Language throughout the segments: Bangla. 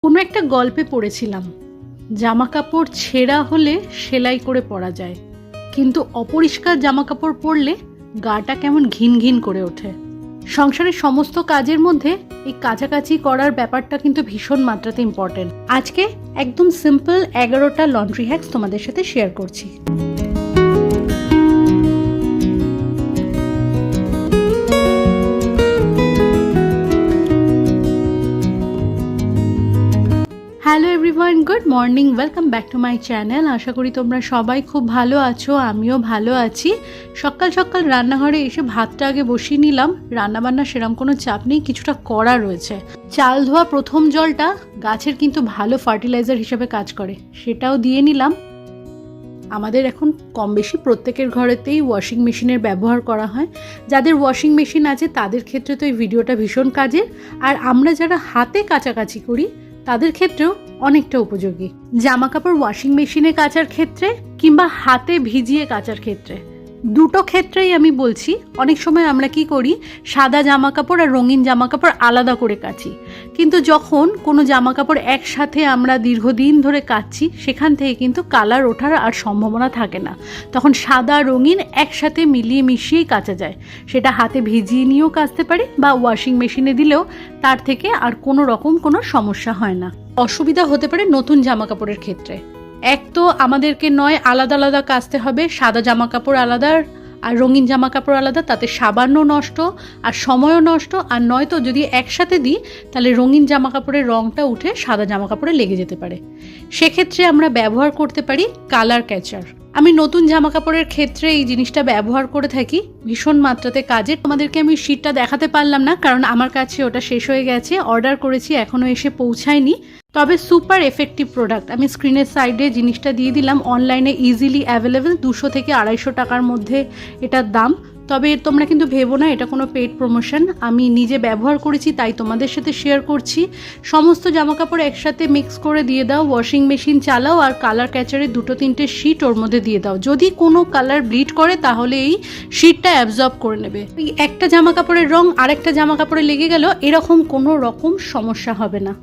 কোনো একটা গল্পে পড়েছিলাম, জামাকাপড় ছেঁড়া হলে সেলাই করে পরা যায়, কিন্তু অপরিষ্কার জামাকাপড় পরলে গাটা কেমন ঘিন ঘিন করে ওঠে। সংসারের সমস্ত কাজের মধ্যে এই কাচাকাচি করার ব্যাপারটা কিন্তু ভীষণ মাত্রাতে ইম্পর্টেন্ট। আজকে একদম সিম্পল 11টা লন্ড্রি হ্যাকস তোমাদের সাথে শেয়ার করছি। Hello everyone, good morning, welcome back to my channel. আশা করি তোমরা সবাই খুব ভালো আছো, আমিও ভালো আছি। সকাল সকাল রান্নাঘরে এসে ভাতটা আগে বসিয়ে নিলাম। রান্নাবান্না সেরকম কোনো চাপ নেই, কিছুটা করা রয়েছে। চাল ধোয়া প্রথম জলটা গাছের কিন্তু ভালো ফার্টিলাইজার হিসেবে কাজ করে, সেটাও দিয়ে নিলাম। আমাদের এখন কম বেশি প্রত্যেকের ঘরেতেই ওয়াশিং মেশিনের ব্যবহার করা হয়। যাদের ওয়াশিং মেশিন আছে তাদের ক্ষেত্রে তো এই ভিডিওটা ভীষণ কাজের, আর আমরা যারা হাতে কাচাকাচি করি তাদের ক্ষেত্রেও অনেকটা উপযোগী। জামা কাপড় ওয়াশিং মেশিনে কাচার ক্ষেত্রে কিংবা হাতে ভিজিয়ে কাচার ক্ষেত্রে, দুটো ক্ষেত্রেই আমি বলছি, অনেক সময় আমরা কি করি, সাদা জামা কাপড় আর রঙিন জামা কাপড় আলাদা করে কাচি। কিন্তু যখন কোনো জামা কাপড় একসাথে আমরা দীর্ঘদিন ধরে কাচছি, সেখান থেকে কিন্তু কালার ওঠার আর সম্ভাবনা থাকে না। তখন সাদা রঙিন একসাথে মিলিয়ে মিশিয়েই কাচা যায়। সেটা হাতে ভিজিয়ে নিয়েও কাচতে পারি বা ওয়াশিং মেশিনে দিলেও তার থেকে আর কোনো রকম কোনো সমস্যা হয় না। অসুবিধা হতে পারে নতুন জামা কাপড়ের ক্ষেত্রে। এক তো আমাদেরকে নয় আলাদা আলাদা কাচতে হবে, সাদা জামা কাপড় আলাদা আর রঙিন জামা কাপড় আলাদা, তাতে সাবানও নষ্ট আর সময়ও নষ্ট। আর নয়তো যদি একসাথে দিই তাহলে রঙিন জামা কাপড়ের রঙটা উঠে সাদা জামা কাপড়ে লেগে যেতে পারে। সেক্ষেত্রে আমরা ব্যবহার করতে পারি কালার ক্যাচার। আমি নতুন জামা কাপড়ের ক্ষেত্রে এই জিনিসটা ব্যবহার করে থাকি, ভীষণ মাত্রাতে কাজের। তোমাদেরকে আমি শীটটা দেখাতে পারলাম না, কারণ আমার কাছে ওটা শেষ হয়ে গেছে। অর্ডার করেছি, এখনও এসে পৌঁছায়নি। তবে সুপার এফেক্টিভ প্রোডাক্ট। আমি স্ক্রিনের সাইডে জিনিসটা দিয়ে দিলাম। অনলাইনে ইজিলি অ্যাভেলেবেল, 200 থেকে 250 টাকার মধ্যে এটার দাম। তবে তোমরা কিন্তু ভেবো না এটা কোনো পেড প্রমোশন, আমি নিজে ব্যবহার করেছি তাই তোমাদের সাথে শেয়ার করছি। সমস্ত জামাকাপড় একসাথে মিক্স করে দিয়ে দাও, ওয়াশিং মেশিন চালাও আর কালার ক্যাচারে 2-3টে শিট ওর মধ্যে দিয়ে দাও। যদি কোনো কালার ব্লিড করে তাহলে এই শিটটা অ্যাবজর্ব করে নেবে। এই একটা জামা কাপড়ের রং আরেকটা জামা কাপড়ে লেগে গেল, এরকম কোনো রকম সমস্যা হবে না।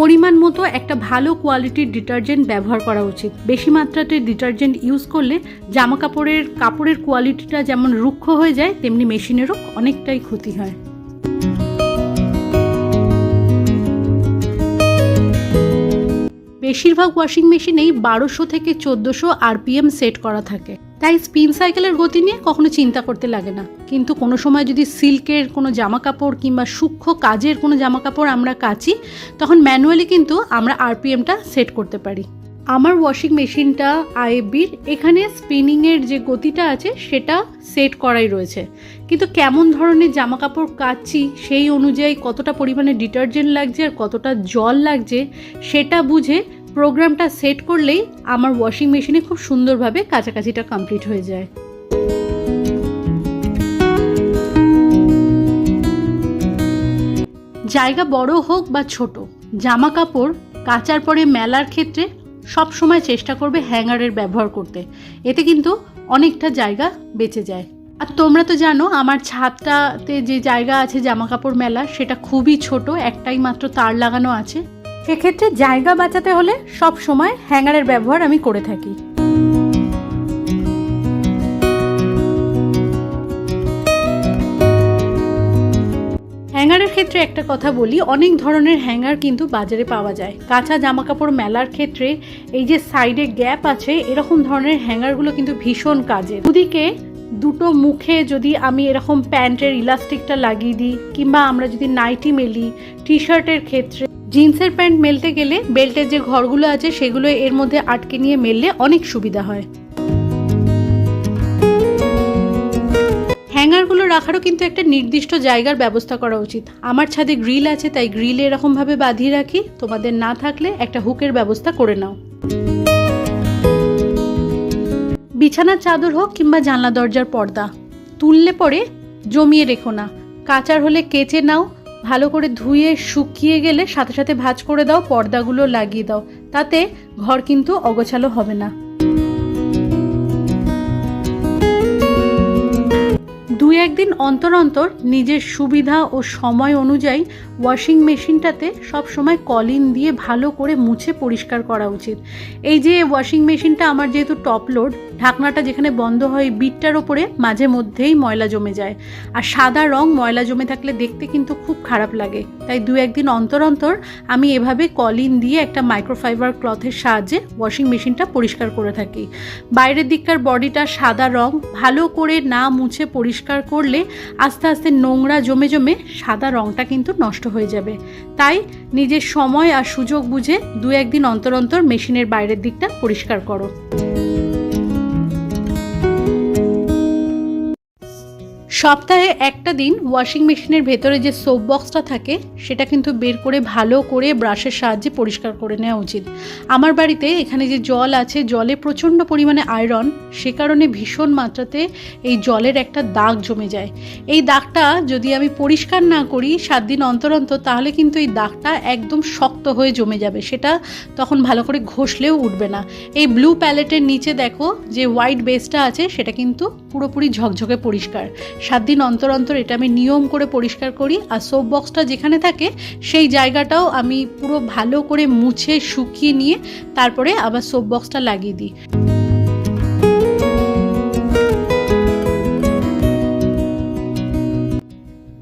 পরিমাণ মতো একটা ভালো কোয়ালিটির ডিটারজেন্ট ব্যবহার করা উচিত। বেশি মাত্রাতে ডিটারজেন্ট ইউজ করলে জামা কাপড়ের কোয়ালিটিটা যেমন রুক্ষ হয়ে যায়, তেমনি মেশিনেরও অনেকটাই ক্ষতি হয়। বেশিরভাগ ওয়াশিং মেশিনেই 1200 থেকে 1400 RPM সেট করা থাকে, তাই স্পিন সাইকেলের গতি নিয়ে কখনো চিন্তা করতে লাগে না। কিন্তু কোনো সময় যদি সিল্কের কোনো জামা কাপড় কিংবা সূক্ষ্ম কাজের কোনো জামা কাপড় আমরা কাচি, তখন ম্যানুয়ালি কিন্তু আমরা RPMটা সেট করতে পারি। আমার ওয়াশিং মেশিনটা আইএফবির, এখানে স্পিনিংয়ের যে গতিটা আছে সেটা সেট করাই রয়েছে। কিন্তু কেমন ধরনের জামা কাপড় কাচছি সেই অনুযায়ী কতটা পরিমাণে ডিটারজেন্ট লাগছে আর কতটা জল লাগছে সেটা বুঝে প্রোগ্রামটা সেট করলেই আমার ওয়াশিং মেশিনে খুব সুন্দরভাবে কাচাকাচিটা কমপ্লিট হয়ে যায়। জায়গা বড় হোক বা ছোট, জামা কাপড় কাচার পরে মেলার ক্ষেত্রে সব সময় চেষ্টা করবে হ্যাঙ্গারের ব্যবহার করতে, এতে কিন্তু অনেকটা জায়গা বেঁচে যায়। আর তোমরা তো জানো আমার ছাদটাতে যে জায়গা আছে জামা কাপড় মেলা, সেটা খুবই ছোট, একটাই মাত্র তার লাগানো আছে। সেক্ষেত্রে জায়গা বাঁচাতে হলে সব সময় হ্যাঙ্গারের ব্যবহার আমি করে থাকি। হ্যাঙ্গারের ক্ষেত্রে একটা কথা বলি, অনেক ধরনের হ্যাঙ্গার কিন্তু বাজারে পাওয়া যায়। কাঁচা জামা কাপড় মেলার ক্ষেত্রে এই যে সাইডে গ্যাপ আছে, এরকম ধরনের হ্যাঙ্গারগুলো কিন্তু ভীষণ কাজের। দুদিকে দুটো মুখে যদি আমি এরকম প্যান্টের ইলাস্টিকটা লাগিয়ে দিই, কিংবা আমরা যদি নাইটি মেলি, টি শার্টের ক্ষেত্রে, জিন্সের প্যান্ট মেলতে গেলে বেল্টের যে ঘরগুলো আছে সেগুলো এর মধ্যে আটকে নিয়ে মেললে অনেক সুবিধা হয়। হ্যাঙ্গারগুলো রাখারও কিন্তু একটা নির্দিষ্ট জায়গার ব্যবস্থা করা উচিত। আমার ছাদে গ্রিল আছে, তাই গ্রিলে এরকমভাবে বাঁধিয়ে রাখি। তোমাদের না থাকলে একটা হুকের ব্যবস্থা করে নাও। বিছানার চাদর হোক কিংবা জানলা দরজার পর্দা, তুললে পরে জমিয়ে রেখো না, কাচার হলে কেচে নাও, ভালো করে ধুয়ে শুকিয়ে গেলে সাথে সাথে ভাঁজ করে দাও, পর্দাগুলো লাগিয়ে দাও, তাতে ঘর কিন্তু অগোছালো হবে না। 2-1 দিন অন্তর অন্তর নিজের সুবিধা ও সময় অনুযায়ী ওয়াশিং মেশিনটাতে সব সময় কলিন দিয়ে ভালো করে মুছে পরিষ্কার করা উচিত। এই যে ওয়াশিং মেশিনটা আমার যেহেতু টপ লোড, ঢাকনাটা যেখানে বন্ধ হয় বিটটার ওপরে মাঝে মধ্যেই ময়লা জমে যায়, আর সাদা রং ময়লা জমে থাকলে দেখতে কিন্তু খুব খারাপ লাগে। তাই 2-1 দিন অন্তর অন্তর আমি এভাবে কলিন দিয়ে একটা মাইক্রোফাইবার ক্লথের সাহায্যে ওয়াশিং মেশিনটা পরিষ্কার করে থাকি। বাইরের দিককার বডিটা সাদা রং ভালো করে না মুছে পরিষ্কার করলে আস্তে আস্তে নোংরা জমে জমে সাদা রংটা কিন্তু নষ্ট হয়ে যাবে। তাই নিজের সময় আর সুযোগ বুঝে 2-1 দিন অন্তর অন্তর মেশিনের বাইরের দিকটা পরিষ্কার করো। সপ্তাহে একটা দিন ওয়াশিং মেশিনের ভেতরে যে সোপ বক্সটা থাকে সেটা কিন্তু বের করে ভালো করে ব্রাশের সাহায্যে পরিষ্কার করে নেওয়া উচিত। আমার বাড়িতে এখানে যে জল আছে, জলে প্রচণ্ড পরিমাণে আয়রন, সে কারণে ভীষণ মাত্রাতে এই জলের একটা দাগ জমে যায়। এই দাগটা যদি আমি পরিষ্কার না করি 7 দিন অন্তর অন্তর, তাহলে কিন্তু এই দাগটা একদম শক্ত হয়ে জমে যাবে, সেটা তখন ভালো করে ঘষলেও উঠবে না। এই ব্লু প্যালেটের নিচে দেখো যে হোয়াইট বেসটা আছে, সেটা কিন্তু পুরোপুরি ঝকঝকে পরিষ্কার। 7 দিন অন্তর অন্তর এটা আমি নিয়ম করে পরিষ্কার করি। আর সোপ বক্সটা যেখানে থাকে সেই জায়গাটাও আমি পুরো ভালো করে মুছে শুকিয়ে নিয়ে তারপরে আবার সোপ বক্সটা লাগিয়ে দিই।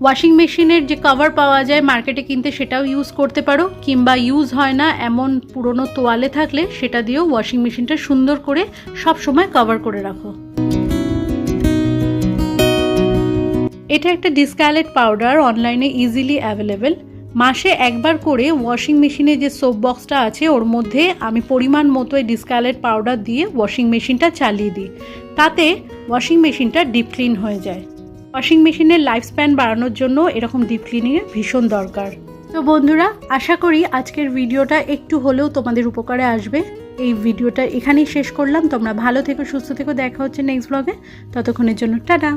ওয়াশিং মেশিনের যে কভার পাওয়া যায় মার্কেটে কিনতে, সেটাও ইউজ করতে পারো, কিংবা ইউজ হয় না এমন পুরনো তোয়ালে থাকলে সেটা দিয়েও ওয়াশিং মেশিনটা সুন্দর করে সব সময় কভার করে রাখো। এটা একটা ডিসকালেট পাউডার, অনলাইনে ইজিলি অ্যাভেলেবেল। মাসে একবার করে ওয়াশিং মেশিনে যে সোপ বক্সটা আছে ওর মধ্যে আমি পরিমাণ মতো এই ডিসকালেট পাউডার দিয়ে ওয়াশিং মেশিনটা চালিয়ে দিই, তাতে ওয়াশিং মেশিনটা ডিপ ক্লিন হয়ে যায়। ওয়াশিং মেশিনের লাইফ স্প্যান বাড়ানোর জন্য এরকম ডিপ ক্লিনিংয়ের ভীষণ দরকার। তো বন্ধুরা, আশা করি আজকের ভিডিওটা একটু হলেও তোমাদের উপকারে আসবে। এই ভিডিওটা এখানেই শেষ করলাম। তোমরা ভালো থেকো, সুস্থ থেকো, দেখা হচ্ছে নেক্সট ব্লগে। ততক্ষণের জন্য টাটা।